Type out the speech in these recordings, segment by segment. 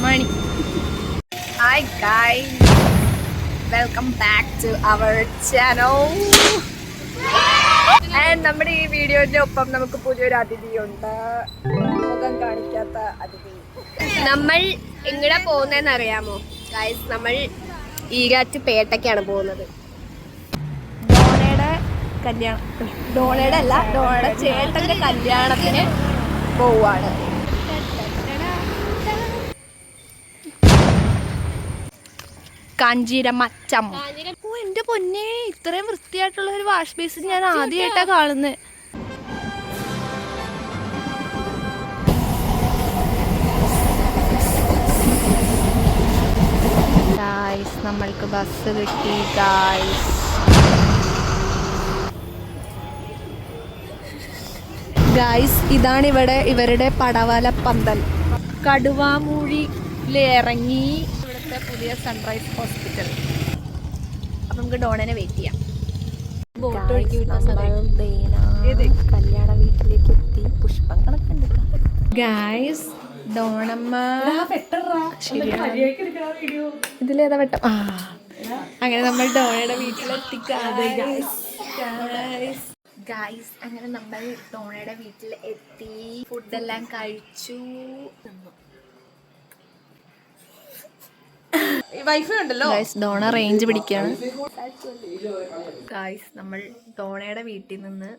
Money. Hi guys, welcome back to our channel. And നമ്മുടെ ഈ വീഡിയോന്റെ ഒപ്പം നമുക്ക് പുതിയൊരു അതിഥിയുണ്ട്. മുഖം കാണിക്കാത്ത അതിഥി. നമ്മൾ എങ്ങടാ പോകുന്നതെന്ന് അറിയാമോ ഗൈസ്? നമ്മൾ ഈരാറ്റുപേട്ടയ്ക്കാണ് പോകുന്നത്. ഡോണയുടെ ചേട്ടന്റെ കല്യാണത്തിന് പോവാണ്. കാഞ്ചീരമച്ചം. ഓ എന്റെ പൊന്നെ, ഇത്രയും വൃത്തിയായിട്ടുള്ള ഒരു വാഷ് ബേസിൻ ഞാൻ ആദ്യമായിട്ടാ കാണുന്നത്. ഗായ്സ്, നമ്മൾക്ക് ബസ് കിട്ടി ഗായ്സ്. ഗായ്സ്, ഇതാണ് ഇവരുടെ പടവല പന്തൽ. കടുവാമൂഴിയിലിറങ്ങി ഇവിടുത്തെ പുതിയ സൺറൈസ് ഹോസ്പിറ്റൽ. അപ്പൊ നമുക്ക് ഡോണനെ വെയിറ്റ് ചെയ്യാം. കല്യാണ വീട്ടിലേക്ക് എത്തി. പുഷ്പങ്ങളൊക്കെ ഉണ്ട് ഗായ്സ്. ഡോണമ്മ ഇതിലേതാ വെട്ടം? അങ്ങനെ നമ്മൾ ഡോണയുടെ വീട്ടിലെത്തിക്കാതെ ഗായ്സ്. അങ്ങനെ നമ്മൾ ഡോണയുടെ വീട്ടിൽ എത്തി. ഫുഡെല്ലാം കഴിച്ചു. ഗായ്സ്, ഡോണ റേഞ്ച് പിടിക്കാണ്. ഗായ്സ്, നമ്മൾ ഡോണയുടെ വീട്ടിൽ നിന്ന്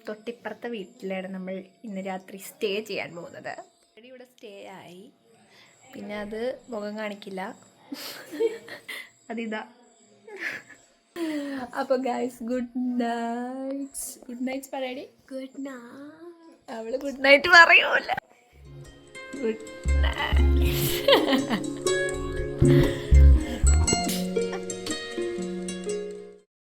തൊട്ടിപ്പുറത്തെ വീട്ടിലാണ് നമ്മൾ ഇന്ന് രാത്രി സ്റ്റേ ചെയ്യാൻ പോകുന്നത്. ഇവിടെ സ്റ്റേ ആയി. പിന്നെ അത് മുഖം കാണിക്കില്ല, അതിതാ. അപ്പൊ ഗൈസ്, ഗുഡ് നൈറ്റ് പറയണേ. Good night. അവള് ഗുഡ് നൈറ്റ് പറയൂല. Good night.